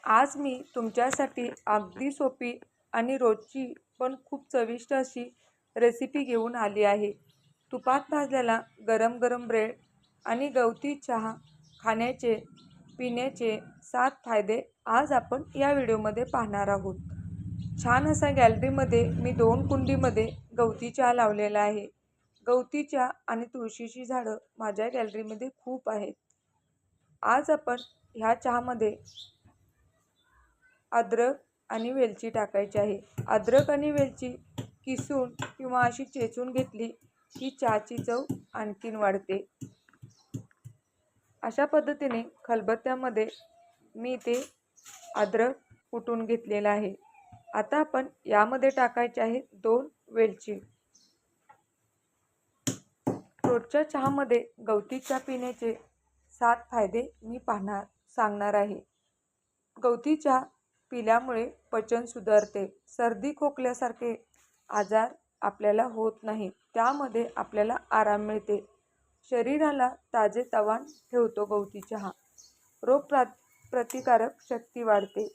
आज मी तुमच्यासाठी अगदी सोपी आणि रोजची पण खूप चविष्ट अशी रेसिपी घेऊन आली आहे. तुपात भाजलेला गरम गरम ब्रेड आणि गवती चहा खाण्याचे पिण्याचे 7 फायदे आज आपण या व्हिडिओमध्ये पाहणार आहोत. छान असा गॅलरीमध्ये मी 2 कुंडीमध्ये गवती चहा लावलेला आहे. गवती चहा आणि तुळशीची झाडं माझ्या गॅलरीमध्ये खूप आहेत. आज आपण ह्या चहामध्ये अद्रक आणि वेलची टाकायची आहे. अद्रक आणि वेलची किसून किंवा अशी चेचून घेतली की चहाची चव आणखीन वाढते. अशा पद्धतीने खलबत्त्यामध्ये मी ते अद्रक कुटून घेतलेलं आहे. आता आपण यामध्ये टाकायचे आहे 2 वेलची. रोजच्या चहामध्ये गवती चहा पिण्याचे 7 फायदे मी सांगणार आहे. गवती चहा पिल्यामुळे पचन सुधारते. सर्दी खोकल्यासारखे आजार आपल्याला होत नाही. त्यामध्ये आपल्याला आराम मिळते. शरीराला ताजेतवान ठेवतो गवती चहा. प्रतिकारक शक्ती वाढते.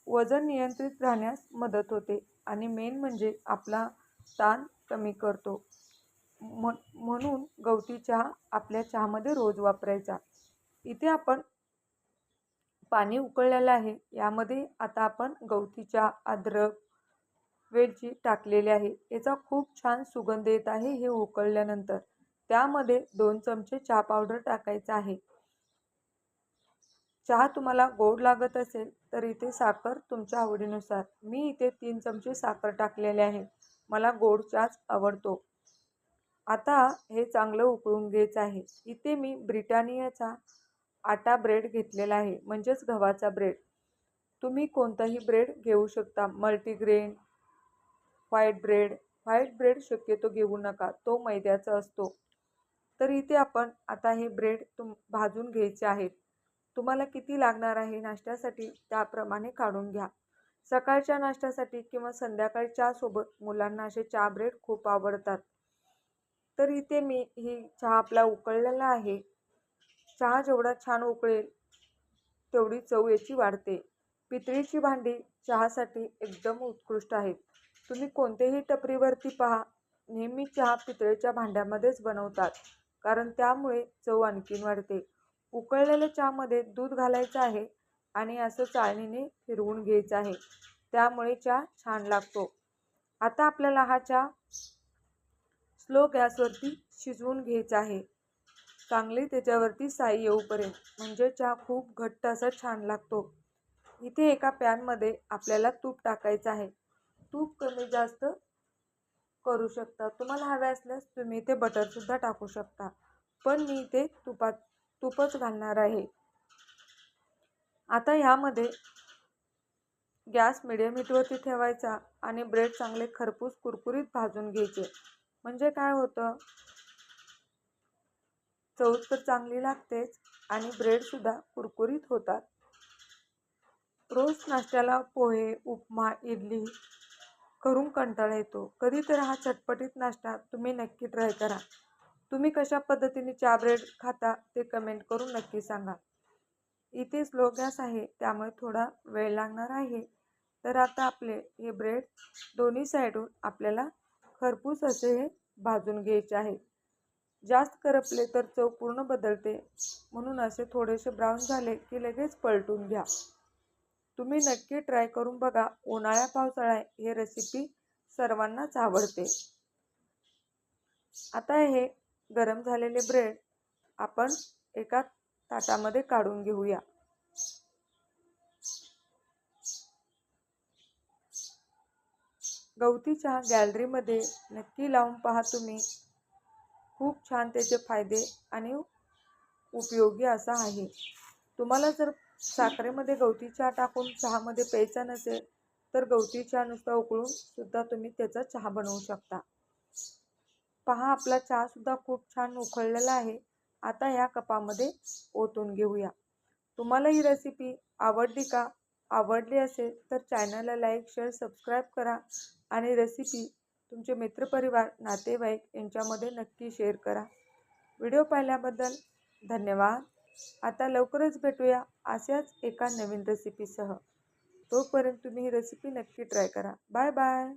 वजन नियंत्रित राहण्यास मदत होते आणि मेन म्हणजे आपला ताण कमी करतो. म्हणून गवती चहा आपल्या चहामध्ये रोज वापरायचा. इथे आपण पाणी उकळलेलं आहे. यामध्ये आता आपण गवती चहा, अद्रक, वेलची टाकलेली आहे. याचा खूप छान सुगंध येत आहे हे उकळल्यानंतर. त्यामध्ये 2 चमचे चहा पावडर टाकायचा आहे. चहा तुम्हाला गोड लागत असेल तर इथे साखर तुमच्या आवडीनुसार. मी इथे 3 चमचे साखर टाकलेले आहे. मला गोड चहाच आवडतो. आता हे चांगलं उकळून घ्यायचं आहे. इथे मी ब्रिटानियाचा आटा ब्रेड घेतलेला आहे, म्हणजेच गव्हाचा ब्रेड. तुम्ही कोणताही ब्रेड घेऊ शकता. मल्टीग्रेन, व्हाईट ब्रेड शक्यतो घेऊ नका, तो मैद्याचा असतो. तर इथे आपण आता हे ब्रेड भाजून घ्यायचे आहेत. तुम्हाला किती लागणार आहे नाश्त्यासाठी त्याप्रमाणे काढून घ्या. सकाळच्या नाश्त्यासाठी किंवा संध्याकाळी चहासोबत मुलांना असे चहा ब्रेड खूप आवडतात. तर इथे मी चहा आपला उकळलेला आहे. चहा जेवढा छान उकळेल तेवढी चव याची वाढते. पितळीची भांडी चहासाठी एकदम उत्कृष्ट आहेत. तुम्ही कोणत्याही टपरीवरती पहा, नेहमी चहा पितळेच्या भांड्यामध्येच बनवतात, कारण त्यामुळे चव आणखीन वाढते. उकळलेल्या चहामध्ये दूध घालायचं आहे आणि असं चाळणीने फिरवून घ्यायचं आहे. त्यामुळे चहा छान लागतो. आता आपल्याला हा चहा स्लो गॅसवरती शिजवून घ्यायचा आहे. चांगली त्याच्यावरती साई येऊपर्यंत, म्हणजे चहा खूप घट्ट असा छान लागतो. इथे एका पॅनमध्ये आपल्याला तूप टाकायचं आहे. तूप कमी जास्त करू शकता. तुम्हाला हवे असल्यास तुम्ही इथे बटरसुद्धा टाकू शकता, पण मी इथे तूपच घालणार आहे. आता ह्यामध्ये गॅस मिडियम हीटवरती ठेवायचा आणि ब्रेड चांगले खरपूस कुरकुरीत भाजून घ्यायचे. म्हणजे काय होतं, चव तर चांगली लागतेच आणि ब्रेडसुद्धा कुरकुरीत होतात. रोज नाश्त्याला पोहे, उपमा, इडली करून कंटाळा येतो. कधी तर हा चटपटीत नाश्ता तुम्ही नक्की ट्राय करा. तुम्ही कशा पद्धतीने चहा ब्रेड खाता ते कमेंट करून नक्की सांगा. इथे स्लो गॅस आहे त्यामुळे थोडा वेळ लागणार आहे. तर आता आपले हे ब्रेड दोन्ही साईडून आपल्याला खरपूस असे हे भाजून घ्यायचे आहे. जास्त करपले तर चव पूर्ण बदलते, म्हणून असे थोडेसे ब्राऊन झाले की लगेच पलटून घ्या. तुम्ही नक्की ट्राय करून बघा. उन्हाळ्या पावसाळ्या हे रेसिपी सर्वांनाच आवडते. आता हे गरम झालेले ब्रेड आपण एका ताटामध्ये काढून घेऊया. गवती चहा गॅलरीमध्ये नक्की लावून पहा तुम्ही. खूप छान त्याचे फायदे आणि उपयोगी असा आहे. तुम्हाला जर साखरेमध्ये गवती चहा टाकून चहामध्ये प्यायचा नसेल तर गवती चहा नुसता उकळून सुद्धा तुम्ही त्याचा चहा बनवू शकता. पहा, आपला चहा सुद्धा खूप छान उकळलेला आहे. आता या कपामध्ये ओतून घेऊया. तुम्हाला ही रेसिपी आवडली का? आवडली असेल तर चॅनलला लाईक, शेअर, सबस्क्राईब करा आणि रेसिपी तुमचे मित्रपरिवार, नातेवाईक यांच्यामध्ये नक्की शेअर करा. व्हिडिओ पाहिल्याबद्दल धन्यवाद. आता लवकरच भेटूया अशाच एका नवीन रेसिपीसह. तोपर्यंत तुम्ही ही रेसिपी नक्की ट्राय करा. Bye bye.